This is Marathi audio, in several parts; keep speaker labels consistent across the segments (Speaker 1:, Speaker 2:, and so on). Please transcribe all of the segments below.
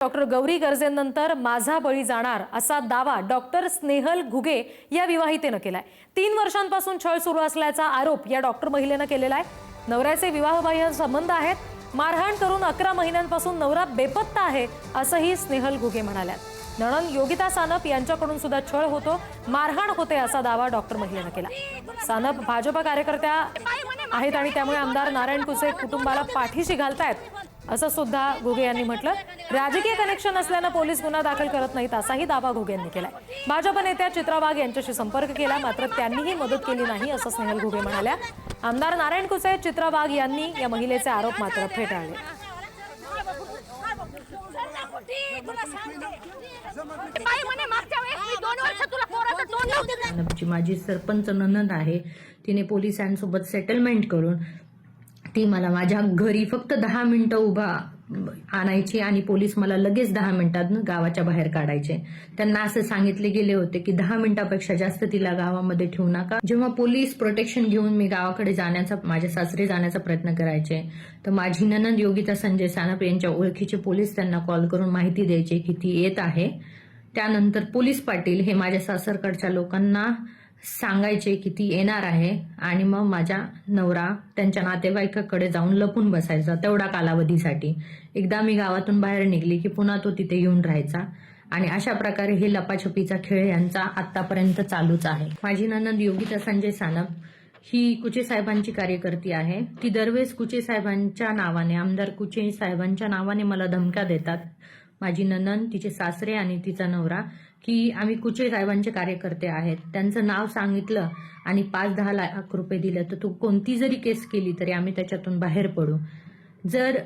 Speaker 1: डॉक्टर गौरी गर्जेनंतर माझा बळी जाणार असा दावा डॉक्टर स्नेहल घुगे या विवाहितेनं केलाय। 3 वर्षांपासून छळ सुरू असल्याचा आरोप या डॉक्टर महिलेनं केलेला आहे। नवऱ्याचे विवाहबाह्य संबंध आहेत। मारहाण करून 11 महिन्यांपासून नवरा बेपत्ता आहे असंही स्नेहल घुगे म्हणाल्या। नणंद योगिता सानप यांच्याकडून सुद्धा छळ होतो, मारहाण होते असा दावा डॉक्टर महिलेनं केला। सानप भाजप कार्यकर्त्या आहेत आणि त्यामुळे आमदार नारायण कुचे कुटुंबाला पाठीशी घालतायत असं सुद्धा घुगे यांनी म्हटलं। राजकीय कनेक्शन असल्यानं पोलीस गुन्हा दाखल करत नाहीत असाही दावा घुगे यांनी केलाय। भाजप नेत्या चित्रा वाघ यांच्याशी संपर्क केला, मात्र त्यांनीही मदत केली नाही असं स्नेहल घुगे म्हणाल्या। आमदार नारायण कुचे, चित्रा वाघ यांनी या महिलेचे आरोप मात्र फेटाळले।
Speaker 2: माझी सरपंच ननंद आहे, तिने पोलिसांसोबत सेटलमेंट करून ती मला माझ्या घरी फक्त 10 मिनिटं उभा आणायची आणि पोलीस मला लगेच 10 मिनिटात गावाच्या बाहेर काढायचे। त्यांना असं सांगितले गेले होते की 10 मिनिटापेक्षा जास्त तिला गावामध्ये ठेवू नका। जेव्हा पोलीस प्रोटेक्शन घेऊन मी गावाकडे जाण्याचा, माझ्या सासरी जाण्याचा प्रयत्न करायचे, तर माझी ननंद योगिता संजय सानप यांच्या ओळखीचे पोलीस त्यांना कॉल करून माहिती द्यायचे की ती येत आहे। त्यानंतर पोलीस पाटील हे माझ्या सासरकडच्या लोकांना सांगायचे की ती येणार आहे आणि मग माझा नवरा त्यांच्या नातेवाईकाकडे जाऊन लपून बसायचा तेवढा कालावधीसाठी। एकदा मी गावातून बाहेर निघली की पुन्हा तो तिथे येऊन राहायचा आणि अशा प्रकारे हे लपाछपीचा खेळ यांचा आतापर्यंत चालूच आहे। माझी ननंद योगिता संजय सानप ही कुचे साहेबांची कार्यकर्ती आहे। ती दरवेळेस कुचे साहेबांच्या नावाने, आमदार कुचे साहेबांच्या नावाने मला धमक्या देतात, माझी ननंद, तिचे सासरे आणि तिचा नवरा, की आम्ही कुचे साहेबांचे कार्यकर्ते आहेत। त्यांचं नाव सांगितलं आणि 5-10 लाख रुपये दिले तर तू कोणती जरी केस केली तरी आम्ही त्याच्यातून बाहेर पडू। जर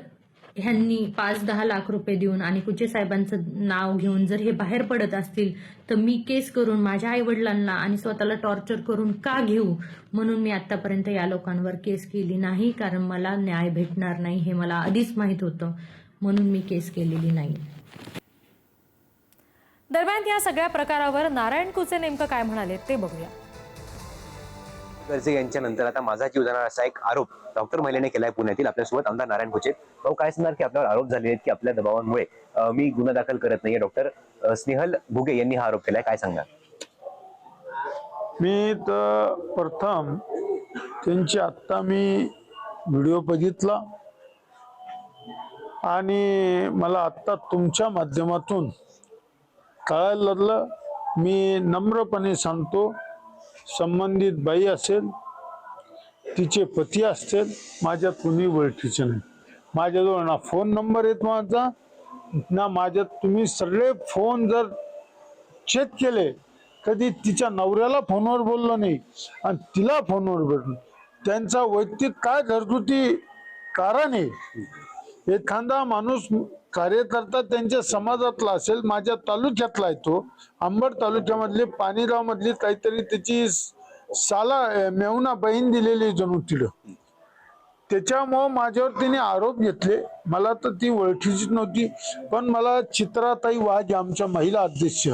Speaker 2: ह्यांनी 5-10 लाख रुपये देऊन आणि कुचे साहेबांचं नाव घेऊन जर हे बाहेर पडत असतील तर मी केस करून माझ्या आईवडिलांना आणि स्वतःला टॉर्चर करून का घेऊ, म्हणून मी आतापर्यंत या लोकांवर केस केली नाही, कारण मला न्याय भेटणार नाही हे मला आधीच माहित होतं, म्हणून मी केस केलेली नाही।
Speaker 1: दरम्यान या सगळ्या प्रकारावर नारायण कुचे नेमकं काय म्हणाले ते बघूया।
Speaker 3: गर्जे यांच्यानंतर आता माझा जीव जाणार असा एक आरोप डॉक्टर महिलेने केलाय पुण्यातील। आपल्यासोबत आमदार नारायण कुचे। भाऊ, काय सांगणार की आपल्यावर आरोप झाले आहेत की आपल्या दबावामुळे मी गुन्हा दाखल करत नाहीये, डॉक्टर स्नेहल घुगे यांनी हा आरोप केलाय, काय सांगणार?
Speaker 4: मी तर प्रथम त्यांची आत्ता मी व्हिडिओ बघितला आणि मला आत्ता तुमच्या माध्यमातून कळायला लागलं। मी नम्रपणे सांगतो, संबंधित बाई असेल, तिचे पती असतील, माझ्यात कुणी ओळखीचे नाही। माझ्याजवळ ना फोन नंबर येत माझा ना माझ्यात, तुम्ही सगळे फोन जर चेक केले, कधी तिच्या नवऱ्याला फोनवर बोललो नाही आणि तिला फोनवर बोललो। त्यांचा वैयक्तिक काय घरगुती कारण आहे, एखादा माणूस कार्यकर्ता त्यांच्या समाजातला असेल, माझ्या तालुक्यातला आहे, तो अंबड तालुक्यामधले पाणीगाव मधली काहीतरी त्याची साला मेवना बहीण दिलेली जणू तिला, त्याच्यामुळं माझ्यावर तिने आरोप घेतले। मला तर ती ओळखीची नव्हती, पण मला चित्राताई वाघ आमच्या महिला अध्यक्ष,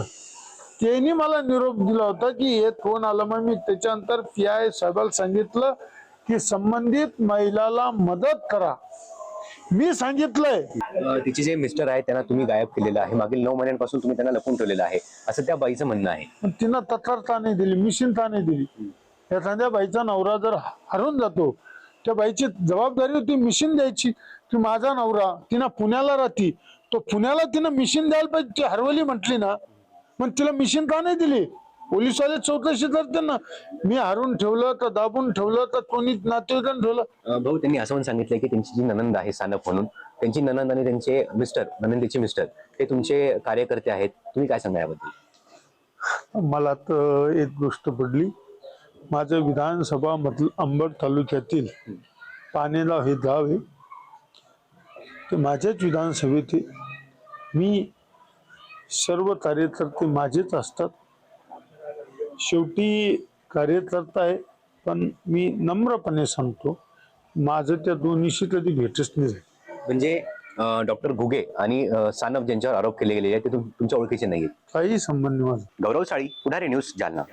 Speaker 4: त्यांनी मला निरोप दिला होता की हे फोन आला। मग मी त्याच्यानंतर PI साहेबाला सांगितलं की संबंधित महिलाला मदत करा, मी सांगितलंय।
Speaker 3: तिचे जे मिस्टर आहेत त्यांना तुम्ही गायब केलेलं आहे, मागील 9 महिन्यांपासून तुम्ही त्यांना लपून ठेवलेलं आहे असं त्या बाईचं म्हणणं आहे।
Speaker 4: तिनं तक्रार का नाही दिली, मिशन का नाही दिली? एखाद्या बाईचा नवरा जर हरून जातो, त्या बाईची जबाबदारी होती मिशन द्यायची की माझा नवरा, तिनं पुण्याला राहती, तो पुण्याला तिनं मिशन द्यायला पाहिजे। ती हरवली म्हटली ना, मग तिला मिशन का नाही दिली? पोलिसवाले चौकशी करते ना, मी हरून ठेवलं तर दाबून ठेवलं तर कोणी नातेवाईकांनी ठेवलं।
Speaker 3: भाऊ, त्यांनी असं पण सांगितलंय की त्यांची जी ननंद आहे सानप म्हणून, त्यांची ननंद आणि त्यांचे मिस्टर, ननंदीचे मिस्टर, ते तुमचे कार्यकर्ते आहेत, तुम्ही काय सांगा याबद्दल?
Speaker 4: मला तर एक गोष्ट पडली, माझं विधानसभा मधलं अंबड तालुक्यातील पाणीगाव हे गाव आहे, ते माझ्याच विधानसभेत मी सर्व कार्यकर्ते माझेच असतात। शेवटी कार्यकर्ता आहे, पण मी नम्रपणे सांगतो, माझं त्या दोन्हीशी कधी भेटच नाही।
Speaker 3: म्हणजे डॉक्टर घुगे आणि सानप ज्यांच्यावर आरोप केले गेले ते तुमच्या ओळखीचे नाहीत?
Speaker 4: काही संबंध माझा।
Speaker 3: गौरव साळी, पुढारी न्यूज, जालना।